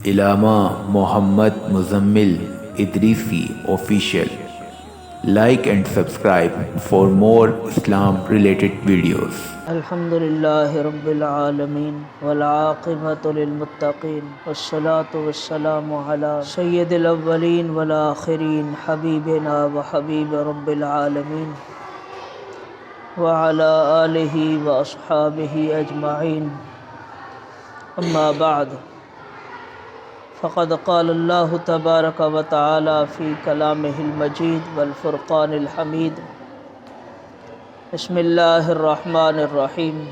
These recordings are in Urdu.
Allama Muhammad Muzammil Idrisi official. Like and subscribe for more Islam related videos. الحمد للہ رب العالمین والعاقبۃ للمتقین والصلاة والسلام علی سید الاولین والآخرین حبیبنا وحبیب رب العالمین وعلی آلہ واصحابہ اجمعین. اما بعد فقد قال اللہ تبارک و تعالی فی کلامہ المجید والفرقان الحمید. بسم اللہ الرحمن الرحیم.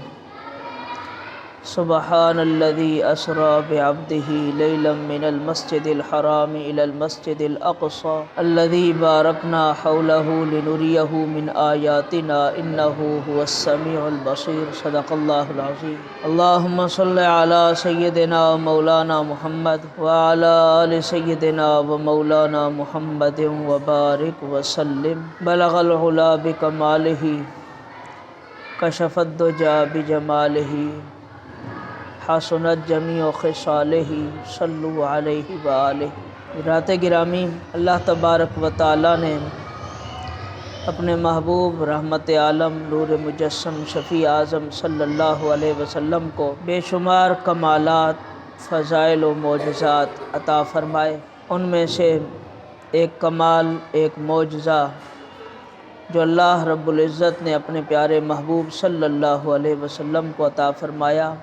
سبحان الذی اسری بعبدہ لیلا من المسجد الحرام الی المسجد الاقصی الذی بارکنا حولہ لنریہ من آیاتنا انہ هو السمیع البصیر. صدق اللہ العظیم. اللہم صل علی سیدنا مولانا محمد وعلی آل سیدنا و مولانا محمد وبارک وسلم. بلغ العلا بکمالہ کشف الدجا بجمالہ حسنت جمیع خصالہ صلو علیہ وآلہ. رات گرامی، اللہ تبارک و تعالیٰ نے اپنے محبوب رحمت عالم نور مجسم شفیع اعظم صلی اللہ علیہ وسلم کو بے شمار کمالات، فضائل و معجزات عطا فرمائے. ان میں سے ایک کمال، ایک معجزہ جو اللہ رب العزت نے اپنے پیارے محبوب صلی اللہ علیہ وسلم کو عطا فرمایا،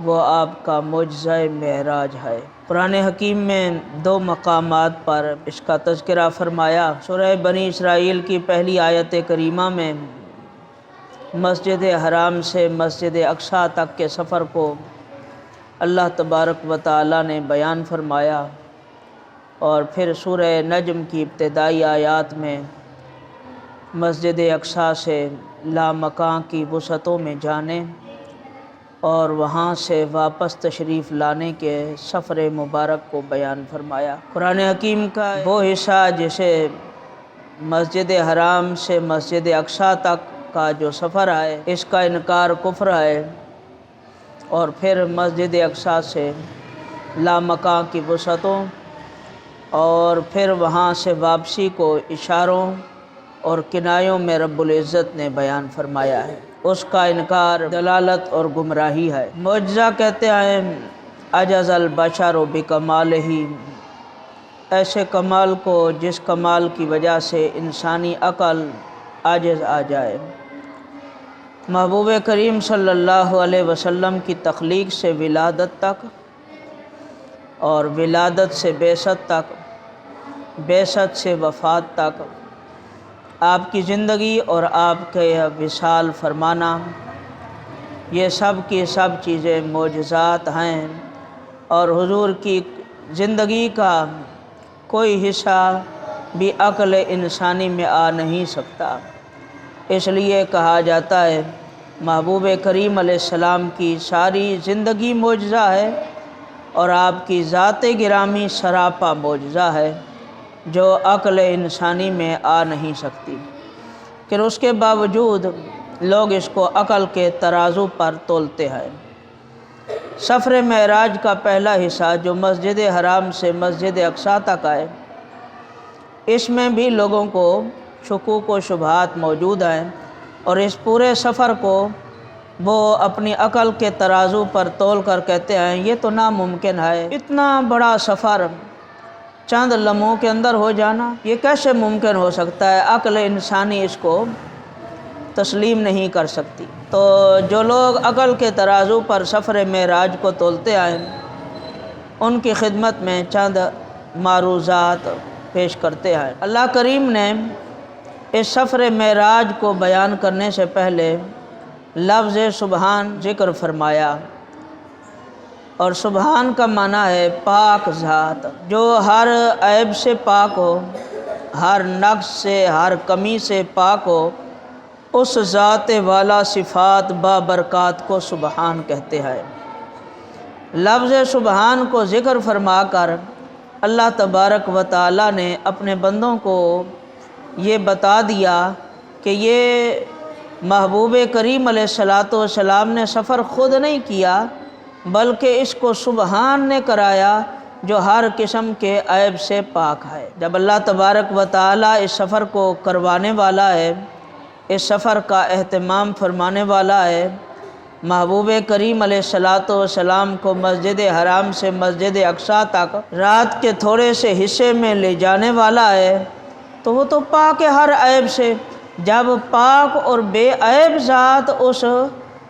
وہ آپ کا معجزہ معراج ہے. قرآن حکیم میں دو مقامات پر اس کا تذکرہ فرمایا. سورہ بنی اسرائیل کی پہلی آیت کریمہ میں مسجد حرام سے مسجد اقصیٰ تک کے سفر کو اللہ تبارک و تعالیٰ نے بیان فرمایا، اور پھر سورہ نجم کی ابتدائی آیات میں مسجد اقصیٰ سے لامکان کی وسعتوں میں جانے اور وہاں سے واپس تشریف لانے کے سفر مبارک کو بیان فرمایا. قرآن حکیم کا وہ حصہ جسے مسجد حرام سے مسجد اقصیٰ تک کا جو سفر ہے، اس کا انکار کفر ہے، اور پھر مسجد اقصیٰ سے لامکان کی وسعتوں اور پھر وہاں سے واپسی کو اشاروں اور کنایوں میں رب العزت نے بیان فرمایا ہے. اس کا انکار دلالت اور گمراہی ہے. معجزہ کہتے ہیں عجز البشر بکمالہ، ایسے کمال کو جس کمال کی وجہ سے انسانی عقل عاجز آ جائے. محبوب کریم صلی اللہ علیہ وسلم کی تخلیق سے ولادت تک، اور ولادت سے بعثت تک، بعثت سے وفات تک آپ کی زندگی اور آپ کے وصال فرمانا، یہ سب کی سب چیزیں معجزات ہیں، اور حضور کی زندگی کا کوئی حصہ بھی عقل انسانی میں آ نہیں سکتا. اس لیے کہا جاتا ہے محبوب کریم علیہ السلام کی ساری زندگی معجزہ ہے، اور آپ کی ذات گرامی سراپا معجزہ ہے جو عقل انسانی میں آ نہیں سکتی. پھر اس کے باوجود لوگ اس کو عقل کے ترازو پر تولتے ہیں. سفر معراج کا پہلا حصہ جو مسجد حرام سے مسجد اقصیٰ تک ہے، اس میں بھی لوگوں کو شکوک و شبہات موجود ہیں، اور اس پورے سفر کو وہ اپنی عقل کے ترازو پر تول کر کہتے ہیں یہ تو ناممکن ہے. اتنا بڑا سفر چند لمحوں کے اندر ہو جانا، یہ کیسے ممکن ہو سکتا ہے؟ عقل انسانی اس کو تسلیم نہیں کر سکتی. تو جو لوگ عقل کے ترازو پر سفر معراج کو تولتے آئے، ان کی خدمت میں چند معروضات پیش کرتے ہیں. اللہ کریم نے اس سفر معراج کو بیان کرنے سے پہلے لفظ سبحان ذکر فرمایا، اور سبحان کا معنی ہے پاک ذات، جو ہر عیب سے پاک ہو، ہر نقص سے، ہر کمی سے پاک ہو. اس ذات والا صفات بابرکات کو سبحان کہتے ہیں. لفظ سبحان کو ذکر فرما کر اللہ تبارک و تعالیٰ نے اپنے بندوں کو یہ بتا دیا کہ یہ محبوب کریم علیہ الصلاۃ والسلام نے سفر خود نہیں کیا، بلکہ اس کو سبحان نے کرایا جو ہر قسم کے عیب سے پاک ہے۔ جب اللہ تبارک و تعالیٰ اس سفر کو کروانے والا ہے، اس سفر کا اہتمام فرمانے والا ہے، محبوب کریم علیہ الصلاۃ والسلام کو مسجد حرام سے مسجد اقصیٰ تک رات کے تھوڑے سے حصے میں لے جانے والا ہے، تو وہ تو پاک ہے ہر عیب سے۔ جب پاک اور بے عیب ذات اس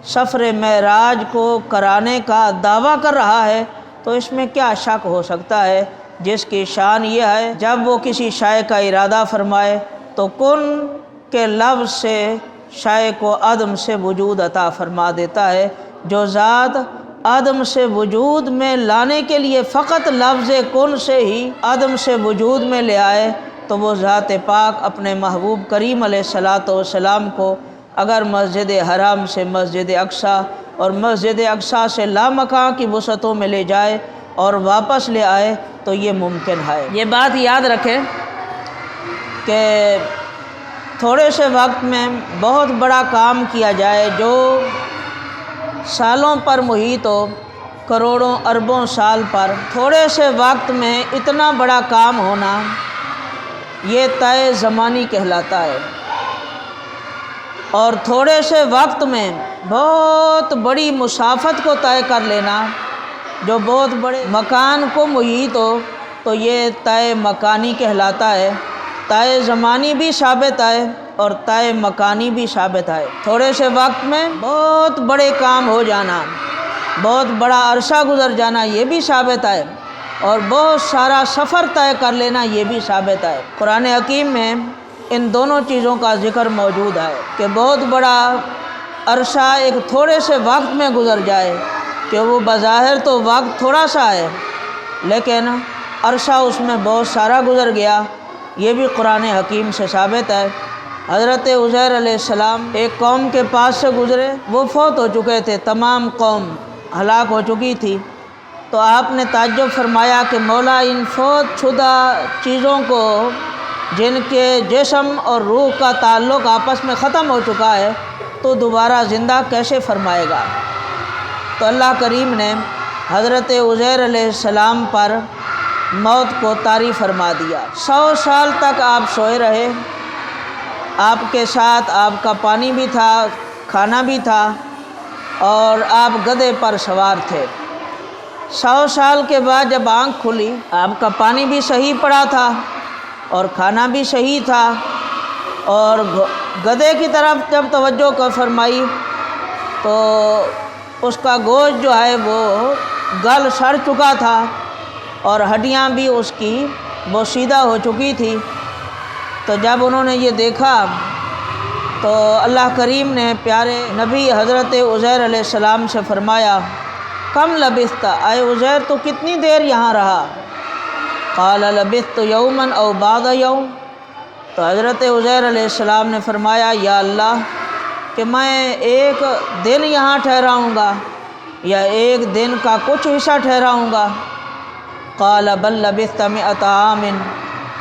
سفر معراج کو کرانے کا دعویٰ کر رہا ہے تو اس میں کیا شک ہو سکتا ہے، جس کی شان یہ ہے جب وہ کسی شے کا ارادہ فرمائے تو کن کے لفظ سے شے کو عدم سے وجود عطا فرما دیتا ہے۔ جو ذات عدم سے وجود میں لانے کے لیے فقط لفظ کن سے ہی عدم سے وجود میں لے آئے، تو وہ ذات پاک اپنے محبوب کریم علیہ الصلاۃ والسلام کو اگر مسجد حرام سے مسجد اقصیٰ اور مسجد اقصیٰ سے لامکاں کی وسعتوں میں لے جائے اور واپس لے آئے تو یہ ممکن ہے۔ یہ بات یاد رکھیں کہ تھوڑے سے وقت میں بہت بڑا کام کیا جائے جو سالوں پر محیط ہو، کروڑوں اربوں سال پر، تھوڑے سے وقت میں اتنا بڑا کام ہونا یہ طے زمانی کہلاتا ہے، اور تھوڑے سے وقت میں بہت بڑی مسافت کو طے کر لینا جو بہت بڑے مکان کو محیط ہو تو یہ طے مکانی کہلاتا ہے۔ طے زمانی بھی ثابت ہے اور طے مکانی بھی ثابت ہے۔ تھوڑے سے وقت میں بہت بڑے کام ہو جانا، بہت بڑا عرصہ گزر جانا یہ بھی ثابت ہے، اور بہت سارا سفر طے کر لینا یہ بھی ثابت ہے۔ قرآن حکیم میں ان دونوں چیزوں کا ذکر موجود ہے کہ بہت بڑا عرصہ ایک تھوڑے سے وقت میں گزر جائے، کہ وہ بظاہر تو وقت تھوڑا سا ہے لیکن عرصہ اس میں بہت سارا گزر گیا، یہ بھی قرآن حکیم سے ثابت ہے۔ حضرت عزیر علیہ السلام ایک قوم کے پاس سے گزرے، وہ فوت ہو چکے تھے، تمام قوم ہلاک ہو چکی تھی، تو آپ نے تعجب فرمایا کہ مولا ان فوت شدہ چیزوں کو جن کے جسم اور روح کا تعلق آپس میں ختم ہو چکا ہے تو دوبارہ زندہ کیسے فرمائے گا؟ تو اللہ کریم نے حضرت عزیر علیہ السلام پر موت کو طاری فرما دیا۔ 100 سال تک آپ سوئے رہے، آپ کے ساتھ آپ کا پانی بھی تھا، کھانا بھی تھا، اور آپ گدھے پر سوار تھے۔ 100 سال کے بعد جب آنکھ کھلی، آپ کا پانی بھی صحیح پڑا تھا اور کھانا بھی صحیح تھا، اور گدھے کی طرف جب توجہ کا فرمائی تو اس کا گوشت جو ہے وہ گل سڑ چکا تھا اور ہڈیاں بھی اس کی بوسیدہ ہو چکی تھی۔ تو جب انہوں نے یہ دیکھا تو اللہ کریم نے پیارے نبی حضرت عزیر علیہ السلام سے فرمایا، کم لبثت، اے عزیر تو کتنی دیر یہاں رہا؟ قال لبثت یوما او بعض یوم، تو حضرت عزیر علیہ السلام نے فرمایا، یا اللہ کہ میں ایک دن یہاں ٹھہراؤں گا یا ایک دن کا کچھ حصہ ٹھہراؤں گا؟ قال بل لبثت 100 عام،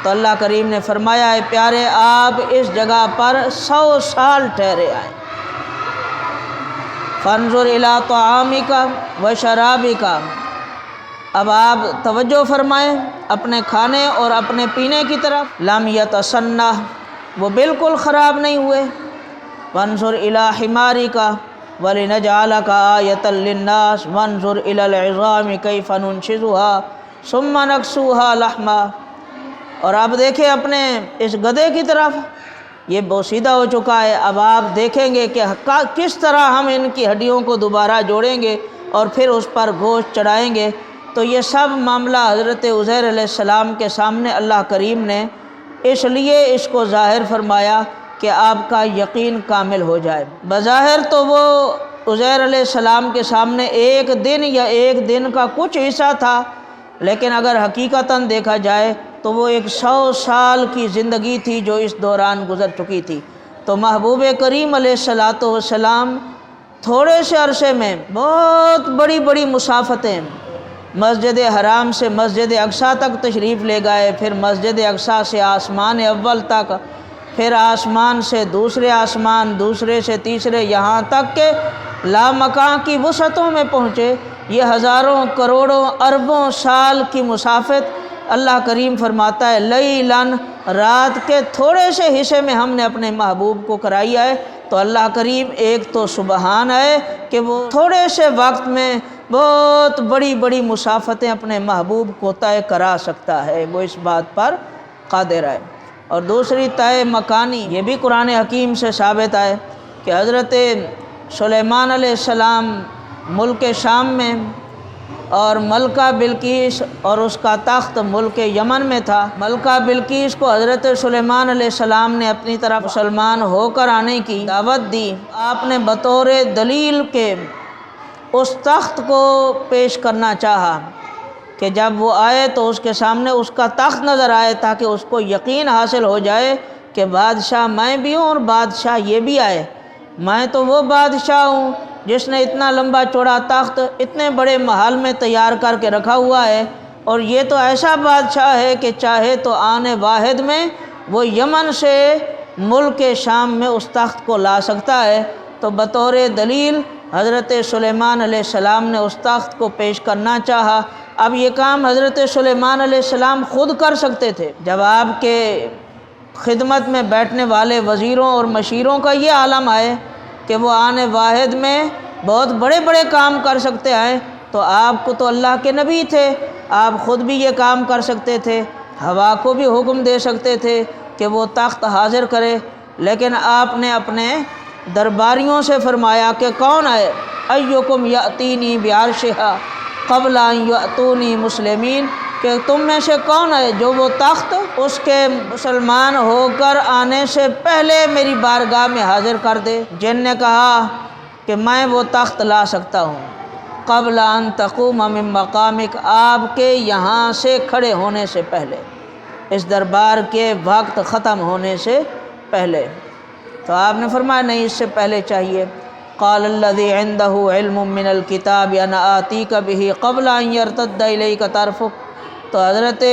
تو اللہ کریم نے فرمایا، اے پیارے آپ اس جگہ پر 100 سال ٹھہرے آئے۔ فانظر الی طعامک و شرابک، اب آپ توجہ فرمائیں اپنے کھانے اور اپنے پینے کی طرف۔ لم یتسنہ، وہ بالکل خراب نہیں ہوئے۔ وانظر الی حمارک ولنجعلک آیۃ للناس وانظر الی العظام کیف ننشزها ثم نکسوها لحما، اور آپ دیکھیں اپنے اس گدھے کی طرف، یہ بوسیدہ ہو چکا ہے، اب آپ دیکھیں گے کہ کس طرح ہم ان کی ہڈیوں کو دوبارہ جوڑیں گے اور پھر اس پر گوشت چڑھائیں گے۔ تو یہ سب معاملہ حضرت عزیر علیہ السلام کے سامنے اللہ کریم نے اس لیے اس کو ظاہر فرمایا کہ آپ کا یقین کامل ہو جائے۔ بظاہر تو وہ عزیر علیہ السلام کے سامنے ایک دن یا ایک دن کا کچھ حصہ تھا، لیکن اگر حقیقتاً دیکھا جائے تو وہ 100 سال کی زندگی تھی جو اس دوران گزر چکی تھی۔ تو محبوب کریم علیہ الصلاۃ والسلام تھوڑے سے عرصے میں بہت بڑی بڑی مسافتیں مسجد حرام سے مسجد اقصیٰ تک تشریف لے گئے، پھر مسجد اقصیٰ سے آسمان اول تک، پھر آسمان سے دوسرے آسمان، دوسرے سے تیسرے، یہاں تک کہ لامکاں کی وسعتوں میں پہنچے۔ یہ ہزاروں کروڑوں اربوں سال کی مسافت اللہ کریم فرماتا ہے لیلاً، رات کے تھوڑے سے حصے میں ہم نے اپنے محبوب کو کرائی ہے۔ تو اللہ کریم ایک تو سبحان ہے کہ وہ تھوڑے سے وقت میں بہت بڑی بڑی مسافتیں اپنے محبوب کو طے کرا سکتا ہے، وہ اس بات پر قادر ہے۔ اور دوسری طے مکانی، یہ بھی قرآن حکیم سے ثابت ہے کہ حضرت سلیمان علیہ السلام ملک شام میں، اور ملکہ بلقیس اور اس کا تخت ملک یمن میں تھا۔ ملکہ بلقیس کو حضرت سلیمان علیہ السلام نے اپنی طرف مسلمان ہو کر آنے کی دعوت دی۔ آپ نے بطور دلیل کے اس تخت کو پیش کرنا چاہا کہ جب وہ آئے تو اس کے سامنے اس کا تخت نظر آئے، تاکہ اس کو یقین حاصل ہو جائے کہ بادشاہ میں بھی ہوں اور بادشاہ یہ بھی آئے۔ میں تو وہ بادشاہ ہوں جس نے اتنا لمبا چوڑا تخت اتنے بڑے محل میں تیار کر کے رکھا ہوا ہے، اور یہ تو ایسا بادشاہ ہے کہ چاہے تو آنے واحد میں وہ یمن سے ملک شام میں اس تخت کو لا سکتا ہے۔ تو بطور دلیل حضرت سلیمان علیہ السلام نے اس تخت کو پیش کرنا چاہا۔ اب یہ کام حضرت سلیمان علیہ السلام خود کر سکتے تھے۔ جب آپ کے خدمت میں بیٹھنے والے وزیروں اور مشیروں کا یہ عالم ہے کہ وہ آنے واحد میں بہت بڑے بڑے کام کر سکتے ہیں، تو آپ کو تو اللہ کے نبی تھے، آپ خود بھی یہ کام کر سکتے تھے، ہوا کو بھی حکم دے سکتے تھے کہ وہ تخت حاضر کرے۔ لیکن آپ نے اپنے درباریوں سے فرمایا کہ کون ہے، ایکم یاتینی بعرشھا قبل ان یاتونی مسلمین، کہ تم میں سے کون ہے جو وہ تخت اس کے مسلمان ہو کر آنے سے پہلے میری بارگاہ میں حاضر کر دے۔ جن نے کہا کہ میں وہ تخت لا سکتا ہوں قبل ان تقوم من مقامک، آپ کے یہاں سے کھڑے ہونے سے پہلے، اس دربار کے وقت ختم ہونے سے پہلے۔ تو آپ نے فرمایا نہیں، اس سے پہلے چاہیے۔ قال الذی عنده علم من الکتاب انا آتیک بہ قبل ان یرتد الیک طرفک۔ تو حضرت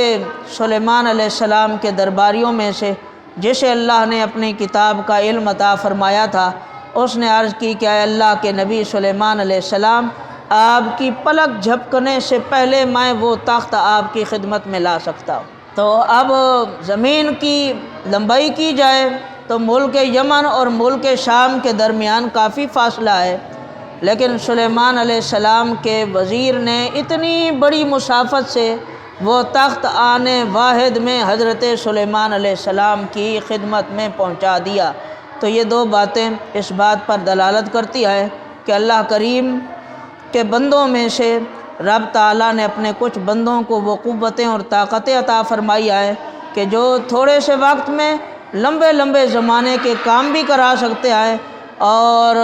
سلیمان علیہ السلام کے درباریوں میں سے جسے اللہ نے اپنی کتاب کا علم عطا فرمایا تھا، اس نے عرض کی کہ اے اللہ کے نبی سلیمان علیہ السلام، آپ کی پلک جھپکنے سے پہلے میں وہ تخت آپ کی خدمت میں لا سکتا ہوں۔ تو اب زمین کی لمبائی کی جائے تو ملک یمن اور ملک شام کے درمیان کافی فاصلہ ہے، لیکن سلیمان علیہ السلام کے وزیر نے اتنی بڑی مسافت سے وہ تخت آنے واحد میں حضرت سلیمان علیہ السلام کی خدمت میں پہنچا دیا۔ تو یہ دو باتیں اس بات پر دلالت کرتی ہے کہ اللہ کریم کے بندوں میں سے رب تعالیٰ نے اپنے کچھ بندوں کو وہ قوتیں اور طاقتیں عطا فرمائی ہے کہ جو تھوڑے سے وقت میں لمبے لمبے زمانے کے کام بھی کرا سکتے ہیں اور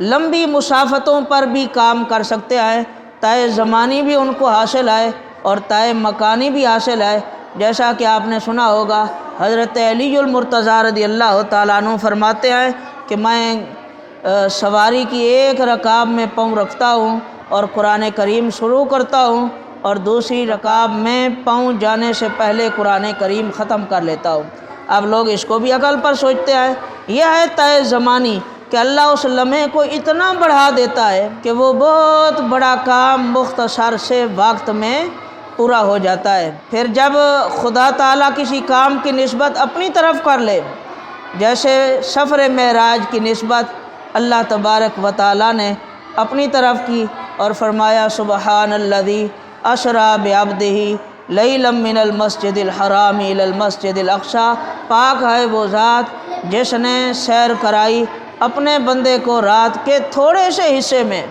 لمبی مسافتوں پر بھی کام کر سکتے ہیں۔ طے زمانی بھی ان کو حاصل ہے اور طے مکانی بھی حاصل ہے۔ جیسا کہ آپ نے سنا ہوگا، حضرت علی المرتضیٰ رضی اللہ تعالیٰ عنہ فرماتے ہیں کہ میں سواری کی ایک رکاب میں پاؤں رکھتا ہوں اور قرآن کریم شروع کرتا ہوں، اور دوسری رکاب میں پاؤں جانے سے پہلے قرآن کریم ختم کر لیتا ہوں۔ اب لوگ اس کو بھی عقل پر سوچتے ہیں۔ یہ ہے طے زمانی کہ اللہ اس لمحے کو اتنا بڑھا دیتا ہے کہ وہ بہت بڑا کام مختصر سے وقت میں پورا ہو جاتا ہے۔ پھر جب خدا تعالیٰ کسی کام کی نسبت اپنی طرف کر لے، جیسے سفر معراج کی نسبت اللہ تبارک و تعالیٰ نے اپنی طرف کی اور فرمایا سبحان الذی اسریٰ بعبدہ لیلا من المسجد الحرام الی المسجد الاقصی، پاک ہے وہ ذات جس نے سیر کرائی اپنے بندے کو رات کے تھوڑے سے حصے میں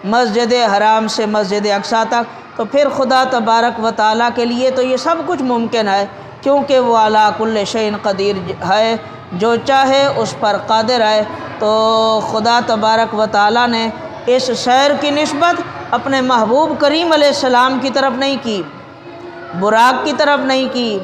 مسجد حرام سے مسجد اقصی تک۔ تو پھر خدا تبارک و تعالیٰ کے لیے تو یہ سب کچھ ممکن ہے، کیونکہ وہ علی کل شیء قدیر ہے، جو چاہے اس پر قادر ہے۔ تو خدا تبارک و تعالیٰ نے اس سیر کی نسبت اپنے محبوب کریم علیہ السلام کی طرف نہیں کی، براق کی طرف نہیں کی،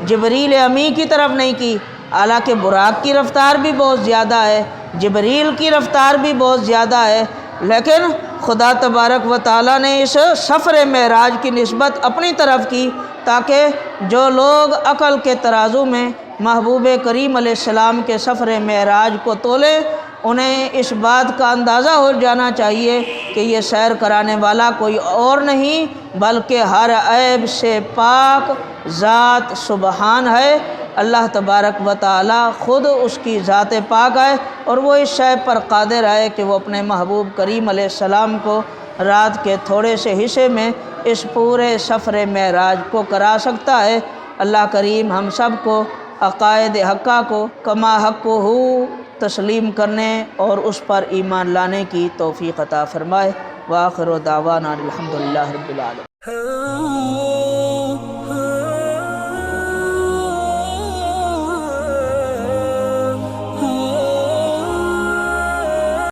جبریل امی کی طرف نہیں کی، حالانکہ براق کی رفتار بھی بہت زیادہ ہے، جبریل کی رفتار بھی بہت زیادہ ہے، لیکن خدا تبارک و تعالیٰ نے اس سفر معراج کی نسبت اپنی طرف کی، تاکہ جو لوگ عقل کے ترازو میں محبوب کریم علیہ السلام کے سفر معراج کو تولیں انہیں اس بات کا اندازہ ہو جانا چاہیے کہ یہ سیر کرانے والا کوئی اور نہیں بلکہ ہر عیب سے پاک ذات سبحان ہے۔ اللہ تبارک و تعالی خود اس کی ذات پاک ہے اور وہ اس شے پر قادر ہے کہ وہ اپنے محبوب کریم علیہ السلام کو رات کے تھوڑے سے حصے میں اس پورے سفر معراج کو کرا سکتا ہے۔ اللہ کریم ہم سب کو عقائد حقہ کو کما حق ہو تسلیم کرنے اور اس پر ایمان لانے کی توفیق عطا فرمائے۔ وآخر دعوانا الحمدللہ رب العالمین۔